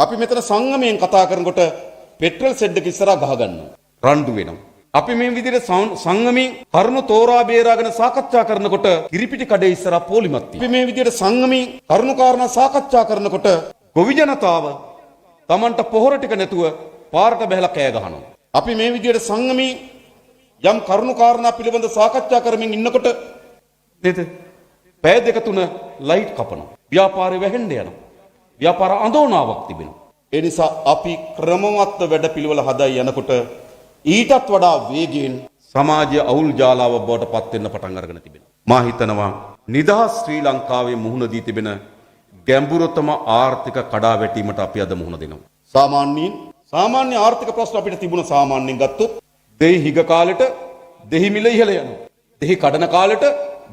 අපි මෙතන සංගමයෙන් කතා කරනකොට පෙට්‍රල් සෙඩ් එක ඉස්සරහා ගහ ගන්නවා. රණ්ඩු වෙනවා. අපි මේ විදිහට සංගමයෙන් කරුණු තෝරා බේරාගෙන සාකච්ඡා කරනකොට කිරිපිටි කඩේ ඉස්සරහා පොලිමත් තියෙනවා. අපි මේ විදිහට සංගමයෙන් කරුණු කාරණා සාකච්ඡා කරනකොට ගොවි ජනතාව Tamanට පොහොර ටික නැතුව පාරට බැහැලා කෑ ගහනවා. අපි මේ විදිහට සංගමයෙන් යම් කරුණු කාරණා පිළිබඳ සාකච්ඡා කරමින් ඉන්නකොට නේද? පැය දෙක තුන ලයිට් කපනවා. ව්‍යාපාරේ වැහෙන්න යනවා. ව්‍යාපාර අඳෝනාවක් තිබෙනවා. ඒ නිසා අපි ක්‍රමවත්ව වැඩ පිළිවෙල හදා යනකොට ඊටත් වඩා වේගයෙන් සමාජීය අවුල් ජාලාව බවට පත් වෙන්න පටන් අරගෙන තිබෙනවා. මා හිතනවා නිදහස් ශ්‍රී ලංකාවේ මුහුණ දී තිබෙන ගැඹුරතම ආර්ථික කඩාවැටීමට අපි අද මුහුණ දෙනවා. සාමාන්‍ය ආර්ථික ප්‍රශ්න අපිට තිබුණ සාමාන්‍යයෙන් ගත්තොත් දෙහි හිග කාලෙට දෙහි මිල ඉහළ යනවා. දෙහි කඩන කාලෙට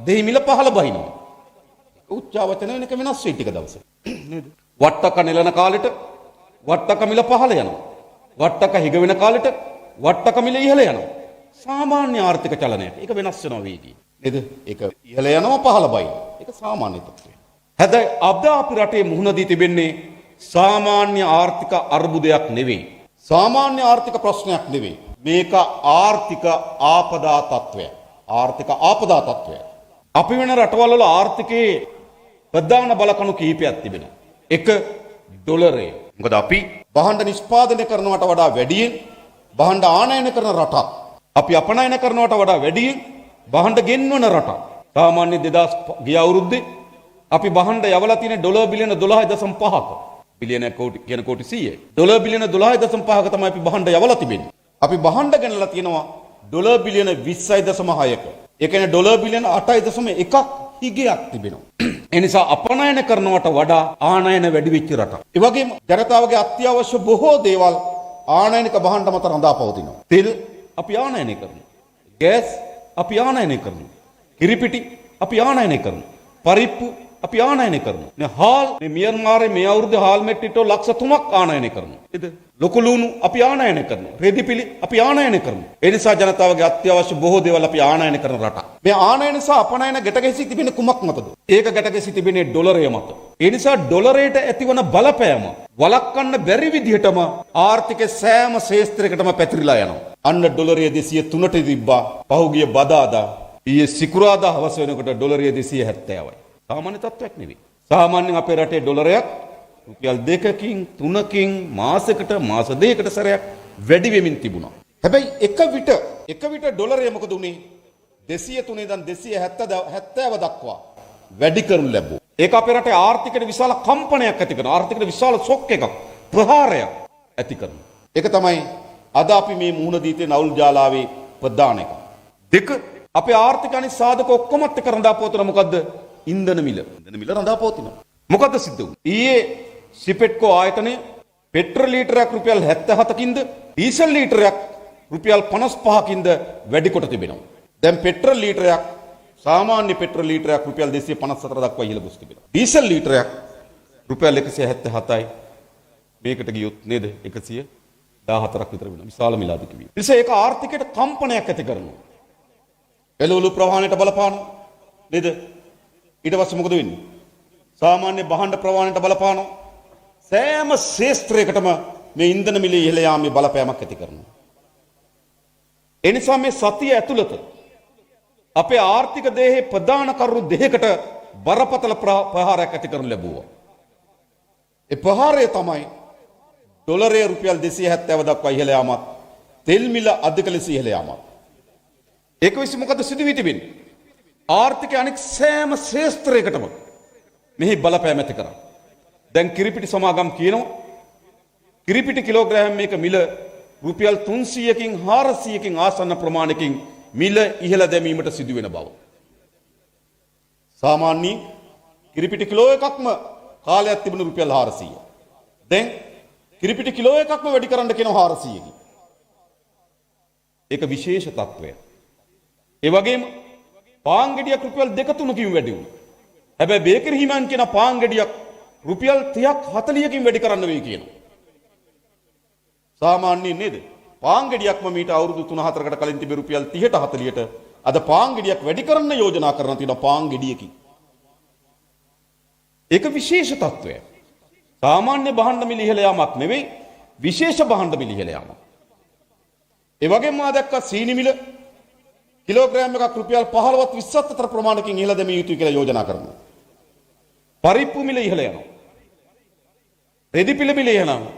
දෙහි මිල පහළ බහිනවා. උච්චාවචන වෙනක වෙනස් වෙයි ටික දවසක්. නේද? වට්ටක නෙලන කාලෙට වට්ටක මිල පහළ යනවා. වට්ටක හිග වෙන කාලෙට වට්ටක මිල ඉහළ යනවා. සාමාන්‍ය ආර්ථික චලනයක්. ඒක වෙනස් වෙනවා වේගී. නේද? ඒක ඉහළ යනවා පහළ බහිනවා. ඒක සාමාන්‍ය තත්ත්වය. හැබැයි අද අපි රටේ මුහුණ දී තිබෙන්නේ සාමාන්‍ය ආර්ථික අර්බුදයක් නෙවෙයි. සාමාන්‍ය ආර්ථික ප්‍රශ්නයක් නෙවෙයි. මේක ආර්ථික ආපදා තත්ත්වයක්. ආර්ථික ආපදා තත්ත්වයක්. අපි වෙන රටවල් වල ආර්ථිකයේ ප්‍රධාන බලකණු කිහිපයක් තිබෙනවා. එක ඩොලරය. මොකද අපි භාණ්ඩ නිෂ්පාදනය කරනවට වඩා වැඩියෙන් භාණ්ඩ ආනයන කරන රටක්. අපි අපනයන කරනවට වඩා වැඩියෙන් භාණ්ඩ ගෙන්වන රටක්. සාමාන්‍ය 2000 ගිය අවුරුද්දේ අපි භාණ්ඩ යවලා තියෙන ඩොලර් බිලියන 12.5ක. බිලියන කෝටි කියන කෝටි 100යි. ඩොලර් බිලියන 12.5ක තමයි අපි භාණ්ඩ යවලා තිබෙන්නේ. අපි භාණ්ඩ ගෙනලා තියෙනවා ඩොලර් බිලියන 20.6ක. ඒ කියන්නේ ඩොලර් බිලියන 8.1ක් හිගයක් තිබෙනවා. ඒ නිසා අපනයන කරනවට වඩා ආනයන වැඩි වෙච්ච රටක්. ඒ වගේම ජනතාවගේ අත්‍යවශ්‍ය බොහෝ දේවල් ආනයනික භාණ්ඩ මත රඳා පවතිනවා. තෙල් අපි ආනයනය කරනවා. ගෑස් අපි ආනයනය කරනවා. කිරිපිටි අපි ආනයනය කරනවා. පරිප්පු අපි ආනයනය කරනවා. මේ හාල් මේ මියන්මාරේ මේ අවුරුද්දේ හාල් මෙට්ටිටෝ ලක්ෂ 3ක් ආනයනය කරනවා. නේද? ලොකු ලුණු අපි ආනයනය කරනවා. රෙදිපිලි අපි ආනයනය කරනවා. ඒ නිසා ජනතාවගේ අත්‍යවශ්‍ය බොහෝ දේවල් අපි ආනයනය කරන රටක්. මේ ආනයන සහ අපනයන ගැට ගැසී තිබෙන්නේ කුමක් මතද? ඒක ගැට ගැසී තිබෙන්නේ ඩොලරය මත. ඒ නිසා ඩොලරයට ඇතිවන බලපෑම වළක්වන්න බැරි විදිහටම ආර්ථිකයේ සෑම ශේෂ්ත්‍රයකටම පැතිරිලා යනවා. අන්න ඩොලරය 203ට තිබ්බා. පහුගිය බදාදා ඊයේ සිකුරාදා හවස වෙනකොට ඩොලරය 270යි. සාමාන්‍ය තත්ත්වයක් නෙවෙයි. සාමාන්‍යයෙන් අපේ රටේ ඩොලරයක් රුපියල් 2කින් 3කින් මාසෙකට මාස දෙකකට සැරයක් වැඩි වෙමින් තිබුණා. හැබැයි එක විට ඩොලරය මොකද උනේ? 203 ඉඳන් 270 දක්වා වැඩි කරනු ලැබුවා. ඒක අපේ රටේ ආර්ථිකයට විශාල කම්පනයක් ඇති කරනවා. ආර්ථිකයට විශාල ෂොක් එකක් ප්‍රහාරයක් ඇති කරනවා. ඒක තමයි අද අපි මේ මුහුණ දී තියෙන අවුල් ජාලාවේ ප්‍රධාන එක. දෙක අපේ ආර්ථික අනිත් සාධක ඔක්කොමත් එක රඳා පවතින මොකද්ද? ඉන්ධන මිල රඳා පවතිනවා. මොකද්ද සිද්ධ වුනේ? ඊයේ සිපෙට්කෝ ආයතනය පෙට්‍රල් ලීටරයක් රුපියල් 77කින්ද ඩීසල් ලීටරයක් රුපියල් 55කින්ද වැඩි කොට තිබෙනවා. දැන් පෙට්‍රල් ලීටරයක් සාමාන්‍ය පෙට්‍රල් ලීටරයක් රුපියල් 254 දක්වා ඉහළ ගොස් තිබෙනවා. ඩීසල් ලීටරයක් රුපියල් 177යි. මේකට ගියොත් නේද 114ක් විතර වෙනවා. විශාල මිල අධික වීම. ඒක ආර්ථිකයට කම්පනයක් ඇති කරනවා. එළවලු ප්‍රවාහණයට බලපානවා. නේද? ඊට පස්සේ මොකද වෙන්නේ? සාමාන්‍ය භාණ්ඩ ප්‍රවාහණයට බලපානවා. සෑම ශේෂ්ත්‍රයකටම මේ ඉන්ධන මිල ඉහළ යාමේ බලපෑමක් ඇති කරනවා. ඒ නිසා මේ සතිය ඇතුළත අපේ ආර්ථික දේහේ ප්‍රධාන කරුණු දෙකකට බරපතල ප්‍රහාරයක් ඇති කරනු ලැබුවා. ඒ ප්‍රහාරය තමයි ඩොලරය රුපියල් 270 දක්වා ඉහළ යාමත්, තෙල් මිල අධික ලෙස ඉහළ යාමත්. ඒක විශ්ව මොකද සිදු වී තිබෙන්නේ? ආර්ථිකයේ අනෙක් සෑම ශේෂ්ත්‍රයකටම මෙහි බලපෑම ඇති කරා. දැන් කිරිපිටි සමාගම් කියනවා කිරිපිටි කිලෝග්‍රෑම් මේක මිල රුපියල් 300කින් 400කින් ආසන්න ප්‍රමාණයකින් මිල ඉහළ දැමීමට සිදු වෙන බව. සාමාන්‍ය කිරිපිටි කිලෝ එකක්ම කාලයක් තිබුණ රුපියල් 400. දැන් කිරිපිටි කිලෝ එකක්ම වැඩි කරන්න කියනවා 400කින්. ඒක විශේෂ තත්ත්වයක්. ඒ වගේම පාන් ගෙඩියක් රුපියල් 2-3කින් වැඩි වුණා. හැබැයි බේකරි හිමියන් කියන පාන් ගෙඩියක් රුපියල් 30ක් 40කින් වැඩි කරන්න වෙයි කියනවා. සාමාන්‍යයෙන් නේද? පාන් ගෙඩියක්ම මීට අවුරුදු 3-4කට කලින් තිබෙ රුපියල් 30ට 40ට අද පාන් ගෙඩියක් වැඩි කරන්න යෝජනා කරන තියෙනවා පාන් ගෙඩියකින්. ඒක විශේෂ තත්ත්වයක්. සාමාන්‍ය භාණ්ඩ මිල ඉහළ යාමක් නෙවෙයි විශේෂ භාණ්ඩ මිල ඉහළ යාමක්. ඒ වගේම මා දැක්කා සීනි මිල කිලෝග්‍රෑම් එකක් රුපියල් 15ත් 20ත් අතර ප්‍රමාණයකින් ඉහළ දැමිය යුතුයි කියලා යෝජනා කරනවා. පරිප්පු මිල ඉහළ යනවා. රෙදි පිළ මිල ඉහළ යනවා.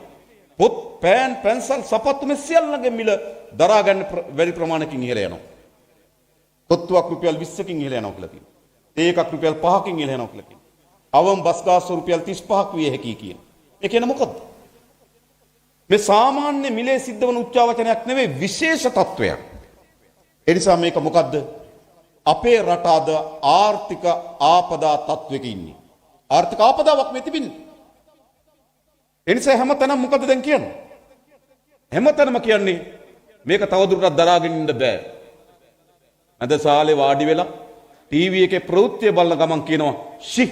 පොත් පෑන් පැන්සල් සපත්තු මේ සියල්ලගේ මිල දරා ගන්න වැඩි ප්‍රමාණයකින් ඉහළ යනවා. තොත්තුවක් රුපියල් 20කින් ඉහළ යනවා කියලා කියනවා. තේ එකක් රුපියල් 5කින් ඉහළ යනවා කියලා කියනවා. අවම බස් ගාස්තු රුපියල් 35ක් විය හැකියි කියන. ඒ කියන්නේ මොකද්ද? මේ සාමාන්‍ය මිලේ සිද්ධ වන උච්චාවචනයක් නෙවෙයි විශේෂ තත්වයක්. ඒ නිසා මේක මොකද්ද? අපේ රට අද ආර්ථික ආපදා තත්වයක ඉන්නේ. ආර්ථික ආපදාවක් මේ තිබින්නේ. ඒ නිසා හැමතැනම මොකද දැන් කියන්නේ? හැමතැනම කියන්නේ මේක තවදුරටත් දරාගෙන ඉන්න බෑ. අද සාලේ වාඩි වෙලා ටීවී එකේ ප්‍රවෘත්ති බලන ගමන් කියනවා "ෂි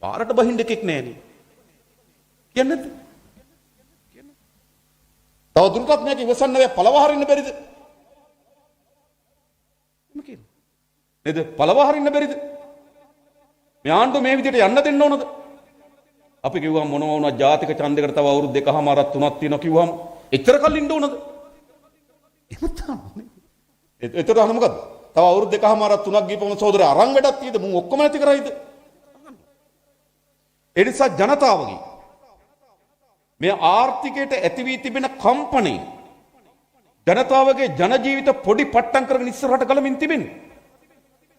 පාරට බහින්න එකෙක් නෑනේ." කියන්නේ නැද්ද? තවදුරටත් මේක ඉවසන්න බෑ පළවා හරින්න බැරිද? නේද? පළවා හරින්න බැරිද? මේ ආණ්ඩුව මේ විදිහට යන්න දෙන්න ඕනද? අපි කිව්වම මොනවා වුණා ජාතික ඡන්දයකට තව අවුරුදු 2කමාරක් 3ක් තියෙනවා කිව්වම එච්චර කල් ඉන්න ඕනද? එහෙම තමයි. එතකොට අහන්න මොකද්ද? තව අවුරුදු 2කමාරක් 3ක් ගිහපම සහෝදර අරන් වැඩක් තියෙද? මුන් ඔක්කොම නැති කරයිද? ඒ නිසා ජනතාවගේ මේ ආර්ථිකයට ඇති වී තිබෙන කම්පණය ජනතාවගේ ජන ජීවිත පොඩි පට්ටම් කරගෙන ඉස්සරහට ගලමින් තිබෙන්නේ.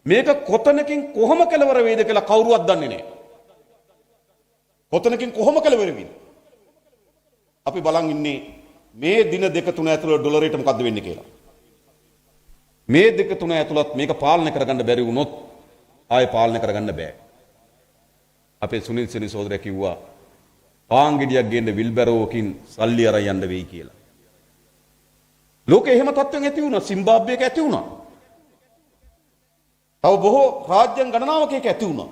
මේක කොතනකින් කොහොම කෙලවර වේද කියලා කවුරුවත් දන්නේ නැහැ. කොතනකින් කොහොම කෙලවර වේද? අපි බලන් ඉන්නේ මේ දින දෙක තුන ඇතුළත ඩොලරයට මොකද්ද වෙන්නේ කියලා. මේ දෙක තුන ඇතුළත මේක පාලනය කරගන්න බැරි වුණොත් ආයෙ පාලනය කරගන්න බෑ. අපේ සුනිල් සෙනි සහෝදරයා කිව්වා පාන් ගෙඩියක් ගේන්න විල්බැරෝකින් සල්ලි අරන් යන්න වෙයි කියලා. ලෝකේ එහෙම තත්ත්වයක් ඇති වුණා. සිම්බාබ්වේ එක ඇති වුණා. තව බොහෝ රාජ්‍යයන් ගණනාවක එක ඇති වුණා.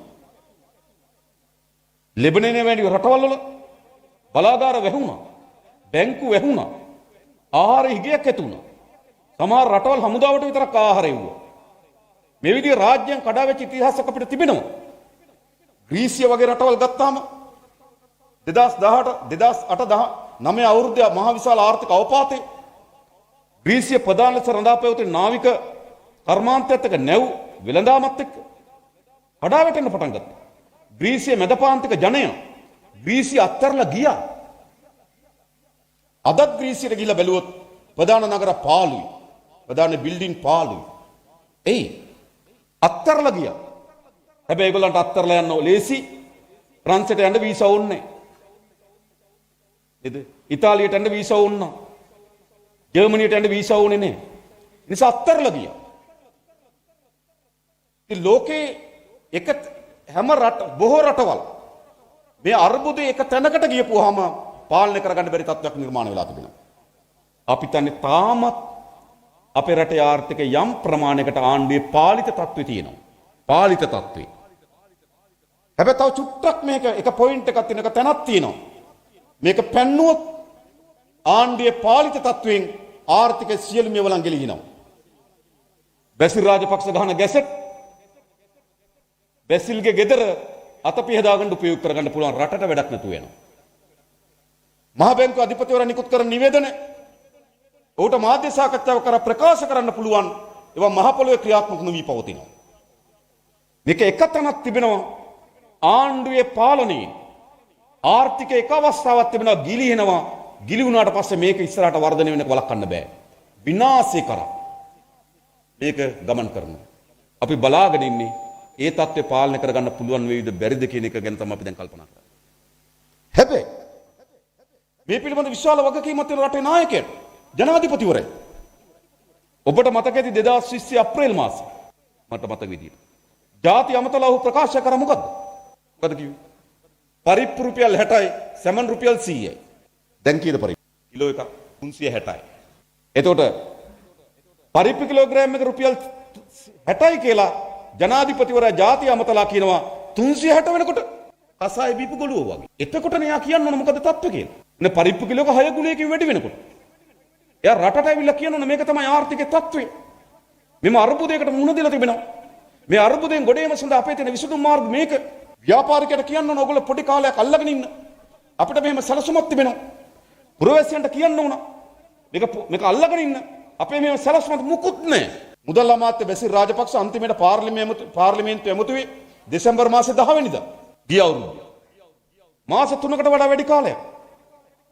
ලෙබනනේ වැනි රටවල් වල බලාගාර වැහුණා. බැංකු වැහුණා. ආහාර හිගයක් ඇති වුණා. සමහර රටවල් හමුදාවට විතරක් ආහාර එව්වා. මේ විදිහේ රාජ්‍යයන් කඩාවැච්ච ඉතිහාසයක් අපිට තිබෙනවා. ග්‍රීසිය වගේ රටවල් ගත්තාම 2018 2009 අවුරුද්දේ මහ විශාල ආර්ථික අවපාතේ ග්‍රීසිය ප්‍රධාන ලෙස රඳා පැවතුණු නාවික කර්මාන්තයත් එක්ක නැව් වෙළඳාමත් එක්ක කඩා වැටෙන්න පටන් ගත්තා. ග්‍රීසිය මැදපාන්තික ජනය ග්‍රීසිය අත්හැරලා ගියා. අදත් ග්‍රීසියට ගිහිල්ලා බැලුවොත් ප්‍රධාන නගර පාළුයි. ප්‍රධාන බිල්ඩින් පාළුයි. එයි අත්හැරලා ගියා. හැබැයි ඒගොල්ලන්ට අත්හැරලා යන්න ලේසි. ප්‍රංශයට යන්න වීසා ඕනේ නේද? ඉතාලියට යන්න වීසා ඕන. ජර්මනියට යන්න වීසා ඕනේ නෑ. නිසා අත්හැරලා ගියා. ඉතින් ලෝකේ එක හැම බොහෝ රටවල් මේ අර්බුදේ එක තැනකට ගියපුවාම පාලනය කරගන්න බැරි තත්ත්වයක් නිර්මාණය වෙලා තිබෙනවා. අපි තන්නේ තාමත් අපේ රටේ ආර්ථිකය යම් ප්‍රමාණයකට ආණ්ඩුවේ පාලිත තත්ත්වෙ තියෙනවා. පාලිත තත්ත්වෙ. හැබැයි තව චුට්ටක් මේක එක පොයින්ට් එකක් තියෙන එක තැනක් තියෙනවා. මේක පැන්නුවොත් ආණ්ඩුවේ පාලිත තත්ත්වෙන් ආර්ථික සියලු මේවලන් ගෙලිනවා. බැසිල් රාජපක්ෂ ගහන ගැසට් බැසිල්ගේ ගෙදර අතපිය හදාගන්න උපයෝග කරගන්න පුළුවන් රටට වැඩක් නැතුව යනවා. මහ බැංකුව අධිපතිවරයා නිකුත් කරන නිවේදන ඔහුට මාධ්‍ය සාකච්ඡාවක් කර ප්‍රකාශ කරන්න පුළුවන් ඒවා මහ පොළොවේ ක්‍රියාත්මක නොවී පවතිනවා. මේක එක තැනක් තිබෙනවා ආණ්ඩුවේ පාලනයේ ආර්ථික එක අවස්ථාවක් තිබෙනවා ගිලිහෙනවා. ගිලි වුණාට පස්සේ මේක ඉස්සරහට වර්ධනය වෙන්න වළක්වන්න බෑ. විනාශය කරා මේක ගමන් කරනවා. අපි බලාගෙන ඉන්නේ ඒ තත්ත්වය පාලනය කරගන්න පුළුවන් වේවිද බැරිද කියන එක ගැන තමයි අපි දැන් කල්පනා කරන්නේ. හැබැයි මේ පිළිබඳ විශාල වගකීමක් තියෙන රටේ නායකයෙක් ජනාධිපතිවරයා. ඔබට මතක ඇති 2020 අප්‍රේල් මාසේ මට මතක විදියට. ජාති අමතලා ඔහු ප්‍රකාශ කර මොකද්ද? මොකද කිව්වේ? පරිප්පු රුපියල් 60යි, සැමන් රුපියල් 100යි. දැන් කීයද පරිප්පු? කිලෝ එක 360යි. එතකොට පරිප්පු කිලෝග්‍රෑම් එක රුපියල් 60යි කියලා ජනාධිපතිවරයා ජාති අමතලා කියනවා 360 වෙනකොට කසාය බීපු ගොළුව වගේ. එතකොට න්යා කියන්න ඕන මොකද තත්ත්වය කියලා. නේ පරිප්පු කිලෝක 6 ගුලියකින් වැඩි වෙනකොට. එයා රටට ඇවිල්ලා කියනවනේ මේක තමයි ආර්ථික තත්ත්වය. මෙම අර්බුදයකට මුහුණ දෙලා තිබෙනවා. මේ අර්බුදයෙන් ගොඩ ඒම සඳහා අපේ තියෙන විසඳුම් මාර්ග මේක. ව්‍යාපාරිකයට කියන්න ඕන ඔයගොල්ලෝ පොඩි කාලයක් අල්ලගෙන ඉන්න. අපිට මෙහෙම සැලසුමක් තිබෙනවා. පුරවැසියන්ට කියන්න ඕන. මේක අල්ලගෙන ඉන්න. අපේ මෙහෙම සැලසුමක් මුකුත් නැහැ. මුදල් අමාත්‍ය බැසිල් රාජපක්ෂ අන්තිමට පාර්ලිමේන්තු ඇමතුවේ දෙසැම්බර් මාසේ 10 වෙනිදා. ගිය අවුරුද්ද. මාස 3කට වඩා වැඩි කාලයක්.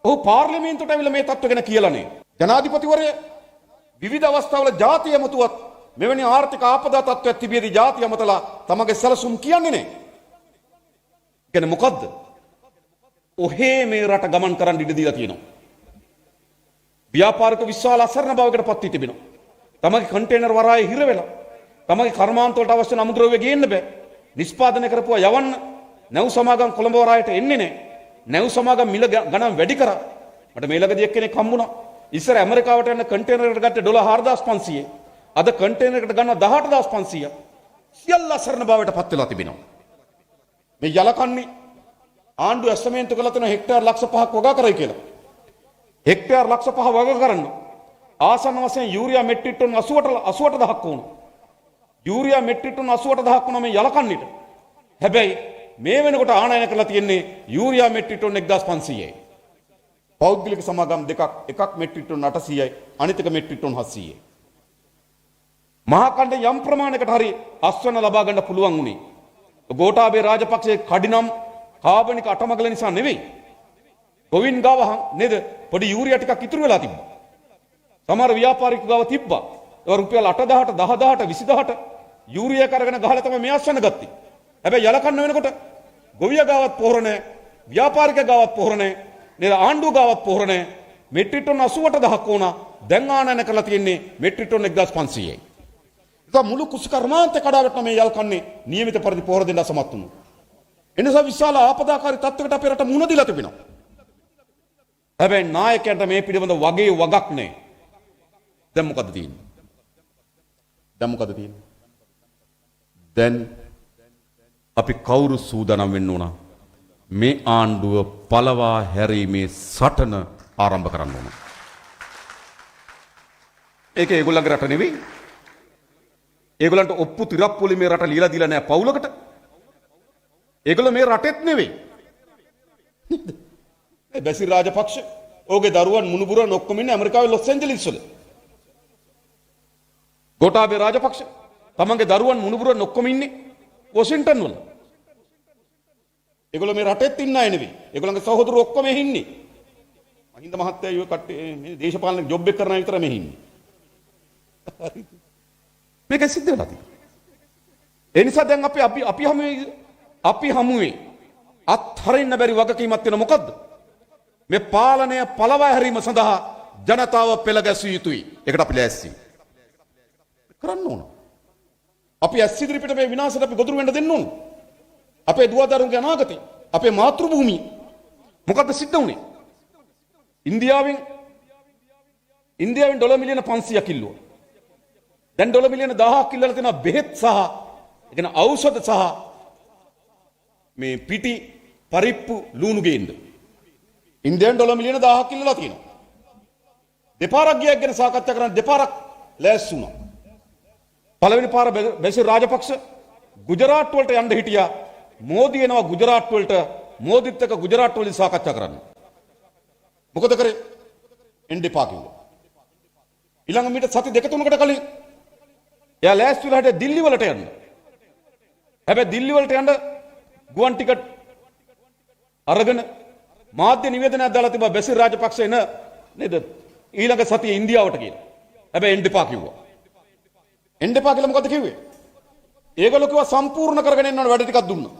ඔහු පාර්ලිමේන්තුවට ඇවිල්ලා මේ තත්ත්ව ගැන කියලා නේ. ජනාධිපතිවරයා විවිධ අවස්ථාවල ජාතිය ඇමතුවත් මෙවැනි ආර්ථික ආපදා තත්ත්වයක් තිබියදී ජාතිය ඇමතලා තමගේ සැලසුම් කියන්නේ නැහැ. කියන්නේ මොකද්ද? ඔහේ මේ රට ගමන් කරන්න ඉඩ දීලා තියෙනවා. ව්‍යාපාරික විශාල අසරණ භාවයකට පත් වී තිබෙනවා. තමගේ කන්ටේනර් වරායේ හිර වෙලා තමගේ කර්මාන්ත වලට අවශ්‍ය අමුද්‍රව්‍ය ගේන්න බෑ. නිෂ්පාදනය කරපුවා යවන්න නැව් සමාගම් කොළඹ වරායට එන්නේ නැහැ. නැව් සමාගම් මිල ගණන් වැඩි කරා. මට මේ ළඟදී එක්කෙනෙක් හම්බුණා. ඉස්සර ඇමරිකාවට යන කන්ටේනර් එකට ගත්තේ ඩොලර් 4500. අද කන්ටේනර් එකට ගන්නවා 18500. සියල්ල අසරණ භාවයට පත් වෙලා තිබෙනවා. මේ යලකන්නේ ආණ්ඩුව ඇස්තමේන්තු කළ තන හෙක්ටාර් ලක්ෂ 5ක් වගා කරයි කියලා. හෙක්ටාර් ලක්ෂ 5 වගා කරන්න ආසන්න වශයෙන් යූරියා මෙට්‍රික් ටන් 88000ක් වුණා. යූරියා මෙට්‍රික් ටන් 88000ක් වුණා මේ යලකන්නේට. හැබැයි මේ වෙනකොට ආනයන කරලා තියෙන්නේ යූරියා මෙට්‍රික් ටන් 1500යි. පෞද්ගලික සමාගම් දෙකක්, එකක් මෙට්‍රික් ටන් 800යි, අනිත් එක මෙට්‍රික් ටන් 700යි. මහා කණ්ඩ යම් ප්‍රමාණයකට හරි අස්වැන්න ලබා ගන්න පුළුවන් වුණේ ගෝඨාභය රාජපක්ෂයේ කඩිනම් කාබනික අටමගල නිසා නෙවෙයි. ගොවින් ගාව නේද පොඩි යූරියා ටිකක් ඉතුරු වෙලා තිබ්බා. සමහර ව්‍යාපාරික ගාව තිබ්බා. ඒ රුපියල් 8000ට 10000ට 20000ට යූරියා කරගෙන ගහලා තමයි මේ අස්වැන්න ගත්තේ. හැබැයි යලකන්න වෙනකොට ගොවියා ගාවත් පොහොර නැහැ, ව්‍යාපාරික ගාවත් පොහොර නැහැ, නේද ආණ්ඩුව ගාවත් පොහොර නැහැ. මෙට්‍රික් ටන් 88000ක් වුණා. දැන් ආනයන කරලා තියෙන්නේ මෙට්‍රික් ටන් 1500යි. ඒක මුළු කුෂ්කර්මාන්තේ කඩාවැටෙන මේ යල්කන්නේ නියමිත පරිදි පොහොර දෙන්න සමත් වුණා. එනිසා විශාල ආපදාකාරී තත්ත්වයකට අපේ රට මුහුණ දීලා තිබෙනවා. හැබැයි නායකයන්ට මේ පිළිබඳ වගේ වගක් නැහැ. දැන් මොකද තියෙන්නේ? දැන් අපි කවුරු සූදානම් වෙන්න ඕන? මේ ආණ්ඩුව පළවා හැරීමේ සටන ආරම්භ කරන්න ඕන. ඒක ඒගොල්ලන්ගේ රට නෙවෙයි. ඒගොල්ලන්ට ඔප්පු තිරප්පුලි මේ රට লীලා දීලා නැහැ පවුලකට. ඒගොල්ලෝ මේ රටෙත් නෙවෙයි. බැසිල් රාජපක්ෂ ඕගේ දරුවන් මුණුබුරන් ඔක්කොම ඉන්නේ ඇමරිකාවේ ලොස් ඇන්ජලිස් වල. ගෝඨාභය රාජපක්ෂ තමන්ගේ දරුවන් මුණුබුරන් ඔක්කොම ඉන්නේ වොෂින්ටන් වල. ඒගොල්ලෝ මේ රටෙත් ඉන්න අය නෙවෙයි. ඒගොල්ලන්ගේ සහෝදරයෝ ඔක්කොම මෙහි ඉන්නේ. මහින්ද මහත්තයා යෝ කට්ටිය මේ දේශපාලන ජොබ් එක කරන අය විතර මෙහි ඉන්නේ. මේක සිද්ධ වෙලා තියෙනවා. ඒ නිසා දැන් අපි හමුවේ අත්හරින්න බැරි වගකීමක් තියෙන මොකද්ද? මේ පාලනය පළවා හැරීම සඳහා ජනතාව පෙළ ගැස්විය යුතුයි. ඒකට අපි ලෑස්ති. කරන්න ඕන. අපි ඇස් ඉදිරිපිට මේ විනාශයට අපි ගොදුරු වෙන්න දෙන්න ඕන. අපේ දුවදරුන්ගේ අනාගතය, අපේ මාතෘභූමිය මොකද්ද සිද්ධ වුනේ? ඉන්දියාවෙන් ඩොලර් මිලියන 500ක් ඉල්ලුවා. දැන් ඩොලර් මිලියන 1000ක් ඉල්ලලා තියෙනවා බෙහෙත් සහ ඒ කියන්නේ ඖෂධ සහ මේ පිටි පරිප්පු ලුණු ගේන්න. ඉන්දියාවෙන් ඩොලර් මිලියන 1000ක් ඉල්ලලා තියෙනවා. දෙපාරක් ගියක් ගැන සාකච්ඡා කරන්න දෙපාරක් ලෑස්ති වුණා. පළවෙනි පාර බැසිල් රාජපක්ෂ ගුජරාට් වලට යන්න හිටියා. මෝදි එනවා ගුජරාට් වලට. මෝදිත් එක්ක ගුජරාට් වලින් සාකච්ඡා කරන්න. මොකද කරේ? එන්න එපා කිව්වා. ඊළඟ මීට සති දෙක තුනකට කලින් එයා ලෑස්ති වෙලා හිටියා දිල්ලි වලට යන්න. හැබැයි දිල්ලි වලට යන්න ගුවන් ටිකට් අරගෙන මාධ්‍ය නිවේදනයක් දාලා තිබ්බා බැසිල් රාජපක්ෂ එන නේද ඊළඟ සතියේ ඉන්දියාවට කියලා. හැබැයි එන්න එපා කිව්වා. එන්න එපා කියලා මොකද කිව්වේ? ඒගොල්ලෝ කිව්වා සම්පූර්ණ කරගෙන එන්න ඕන වැඩ ටිකක් දුන්නා.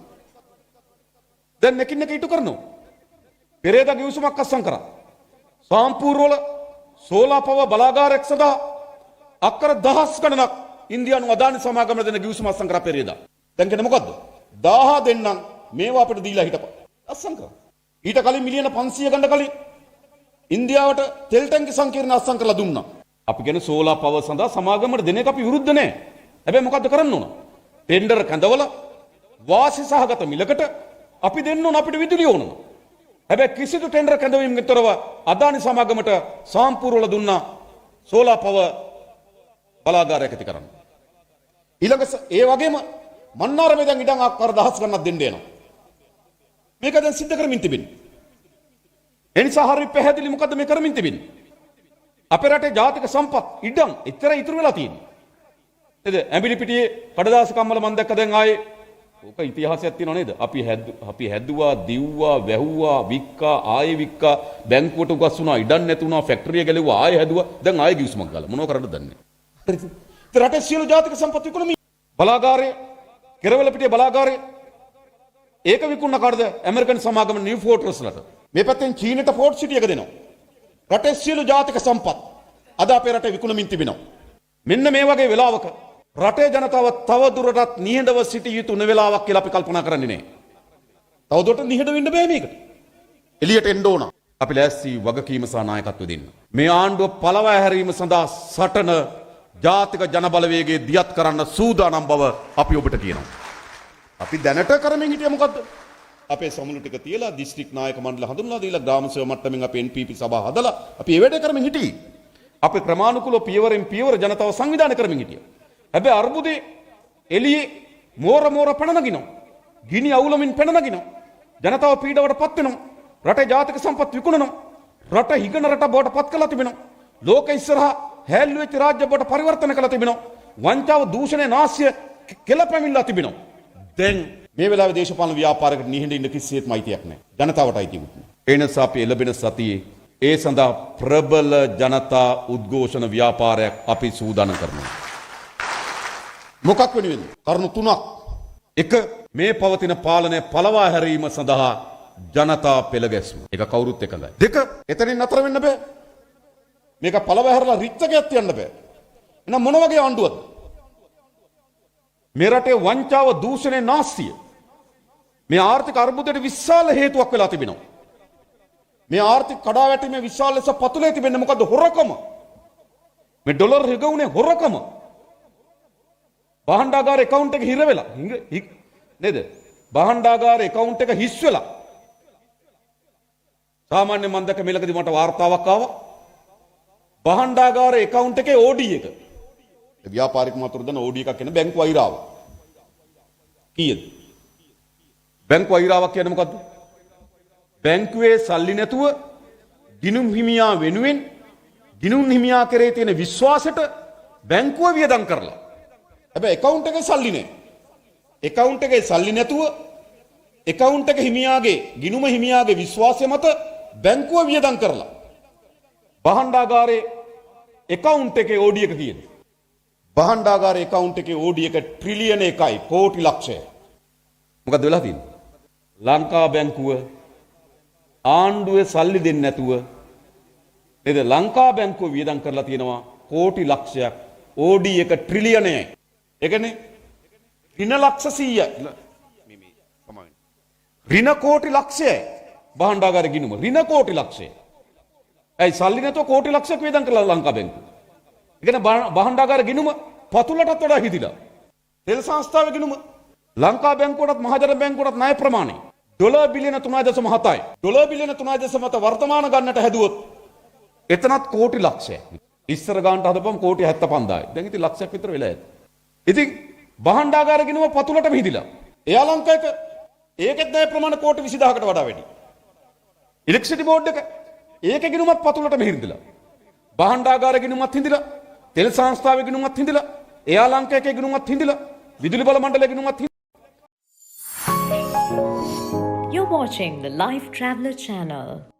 දැන් එකින් එක ඉටු කරනවා. පෙරේදා ගිවිසුමක් අත්සන් කරා. සම්පූර්ණ වල සෝලා පව බලාගාරයක් සඳහා අක්කර දහස් ගණනක් ඉන්දියානු අදානි සමාගම දෙන ගිවිසුම අත්සන් කරා පෙරේදා. දැන් කියන්නේ මොකද්ද? 1000 දෙන්නම් මේවා අපිට දීලා හිටපන්. අත්සන් කරා. ඊට කලින් මිලියන 500 ගන්න කලින් ඉන්දියාවට තෙල් ටැංකි සංකීර්ණ අත්සන් කරලා දුන්නා. අපි කියන සෝලා පව සඳහා සමාගමට දෙන එක අපි විරුද්ධ නැහැ. හැබැයි මොකද්ද කරන්න ඕන? ටෙන්ඩර් කැඳවලා වාසි සහගත මිලකට අපි දෙන්න ඕන අපිට විදුලිය ඕන. හැබැයි කිසිදු ටෙන්ඩර් කැඳවීමකින් තොරව අදානි සමාගමට සම්පූර්ණව දුන්නා සෝලා පව බලාගාරයක් ඇති කරන්න. ඊළඟ ඒ වගේම මන්නාරමේ දැන් ඉඩම් ආකාර දහස් ගණනක් දෙන්න යනවා. මේක දැන් සිද්ධ කරමින් තිබෙනවා. ඒ නිසා හරි පැහැදිලි මොකද්ද මේ කරමින් තිබෙන්නේ. අපේ රටේ ජාතික සම්පත් ඉඩම් එච්චර ඉතුරු වෙලා තියෙන්නේ. නේද? ඇඹිලිපිටියේ කඩදාසි කම්මල මම දැක්ක දැන් ආයේ ඕක ඉතිහාසයක් තියෙනව නේද? අපි හැදුවා, දිව්වා, වැහුවා, වික්කා, ආයෙ වික්කා, බැංකුවට උගස්සුනා, ඉඩම් නැති වුණා, ෆැක්ටරිය ගැලෙව්වා, ආයෙ හැදුවා, දැන් ආයෙ ගිවිසුමක් ගාලා. මොනව කරන්නද දන්නේ නැහැ. හරිද? ඒ රටේ සියලු ජාතික සම්පත් විකුණමින් බලාගාරය, කෙරවල පිටියේ බලාගාරය ඒක විකුණන කාටද? ඇමරිකන් සමාගම නිව් ෆෝර්ට්‍රස්ලට. මේ පැත්තෙන් චීනට පෝර්ට් සිටි එක දෙනවා. රටේ සියලු ජාතික සම්පත් අද අපේ රටේ විකුණමින් තිබෙනවා. මෙන්න මේ වගේ වෙලාවක රටේ ජනතාව තව දුරටත් නිහඬව සිටිය යුතු වෙලාවක් කියලා අපි කල්පනා කරන්නේ නැහැ. තව දුරටත් නිහඬ වෙන්න බෑ මේකට. එළියට එන්න ඕන. අපි ලෑස්ති වගකීම සහ නායකත්වය දෙන්න. මේ ආණ්ඩුව පළවා හැරීම සඳහා සටන ජාතික ජනබලවේගයේ දියත් කරන්න සූදානම් බව අපි ඔබට කියනවා. අපි දැනට කරමින් හිටියේ මොකද්ද? අපේ සමුළු ටික තියලා දිස්ත්‍රික් නායක මණ්ඩල හඳුන්වලා දීලා ග්‍රාම සේවා මට්ටමින් අපේ NPP සභා හදලා අපි ඒ වැඩේ කරමින් හිටියේ. අපි ක්‍රමානුකූලව පියවරෙන් පියවර ජනතාව සංවිධානය කරමින් හිටියා. හැබැයි අර්බුදේ එළියේ මෝර පැන නගිනවා. ගිනි අවුලමින් පැන නගිනවා. ජනතාව පීඩාවට පත් වෙනවා. රටේ ජාතික සම්පත් විකුණනවා. රට හිගන රට බවට පත් කළා තිබෙනවා. ලෝක ඉස්සරහා හැල්ලු වෙච්ච රාජ්‍ය බවට පරිවර්තන කළා තිබෙනවා. වංචාව දූෂණය නාස්‍ය කෙලපැමිණලා තිබෙනවා. දැන් මේ වෙලාවේ දේශපාලන ව්‍යාපාරයකට නිහඬ ඉන්න කිසිසේත්ම අයිතියක් නැහැ. ජනතාවට අයිතියක් නැහැ. ඒ නිසා අපි එළබෙන සතියේ ඒ සඳහා ප්‍රබල ජනතා උද්ඝෝෂණ ව්‍යාපාරයක් අපි සූදානම් කරනවා. මොකක් වෙනුවෙන්ද? කරුණු තුනක්. එක, මේ පවතින පාලනය පළවා හැරීම සඳහා ජනතා පෙළගැස්ම. ඒක කවුරුත් එකඟයි. දෙක, එතනින් නතර වෙන්න බෑ. මේක පළවා හැරලා රිච්චකයක් තියන්න බෑ. එහෙනම් මොන වගේ ආණ්ඩුවක්ද? මේ රටේ වංචාව, දූෂණය, නාස්තිය මේ ආර්ථික අර්බුදයට විශාල හේතුවක් වෙලා තිබෙනවා. මේ ආර්ථික කඩාවැටීමේ විශාල ලෙස පතුලේ තිබෙන්නේ මොකද්ද? හොරකම. මේ ඩොලර් හිගුනේ හොරකම. භාණ්ඩාගාර account එක හිර වෙලා නේද? භාණ්ඩාගාර account එක හිස් වෙලා. සාමාන්‍යයෙන් මම දැක්ක මේලකදී මට වාර්තාවක් ආවා. භාණ්ඩාගාර account එකේ OD එක. ව්‍යාපාරික මාතෘ දන OD එකක් කියන බැංකු වෛරාව. කීයද? බැංකු වෛරාවක් කියන්නේ මොකද්ද? බැංකුවේ සල්ලි නැතුව ගිණුම් හිමියා වෙනුවෙන් ගිණුම් හිමියා කරේ තියෙන විශ්වාසයට බැංකුව වියදම් කරලා. හැබැයි account එකේ සල්ලි නැහැ. account එකේ සල්ලි නැතුව account එක හිමියාගේ ගිණුම හිමියාගේ විශ්වාසය මත බැංකුව වියදම් කරලා. භාණ්ඩාගාරයේ account එකේ OD එක කියන්නේ. භාණ්ඩාගාරයේ account එකේ OD එක ට්‍රිලියන 1යි කෝටි ලක්ෂය. මොකද වෙලා තියෙන්නේ? ලංකා බැංකුව ආණ්ඩුවේ සල්ලි දෙන්නේ නැතුව නේද ලංකා බැංකුව වියදම් කරලා තියෙනවා කෝටි ලක්ෂයක් OD එක ට්‍රිලියනයයි. ඒ කියන්නේ ඍණ ලක්ෂ 100යි. මේ සමාවෙන්න. ඍණ කෝටි ලක්ෂයයි භාණ්ඩාගාරේ ගිණුම. ඍණ කෝටි ලක්ෂයයි. ඇයි සල්ලි නැතුව කෝටි ලක්ෂයක් වියදම් කරලා ලංකා බැංකුව. ඒ කියන්නේ භාණ්ඩාගාරේ ගිණුම පතුලටත් වඩා හිදිලා. තෙල් සංස්ථාවේ ගිණුම ලංකා බැංකුවටත් මහජන බැංකුවටත් ණය ප්‍රමාණය ඩොලර් බිලියන 3.7යි. ඩොලර් බිලියන 3.7 වර්තමාන ගන්නට හැදුවොත් එතනත් කෝටි ලක්ෂයක්. ඉස්සර ගන්නට හදපම් කෝටි 75000යි. දැන් ඉතින් ලක්ෂයක් විතර වෙලා ඇති. ඉතින් භාණ්ඩාගාර ගිණුම පතුලටම හිදිලා. එයා ලංකාවක ඒකෙත් ණය ප්‍රමාණ කෝටි 20000කට වඩා වැඩි. ඉලෙක්ට්‍රිසිටි බෝඩ් එක ඒකේ ගිණුමත් පතුලටම හිදිලා. භාණ්ඩාගාර ගිණුමත් හිදිලා. තෙල් සංස්ථාවේ ගිණුමත් හිදිලා. එයා ලංකාවකේ ගිණුමත් හිදිලා. විදුලි බල මණ්ඩලයේ ගිණුමත් You're watching the Life Traveler channel.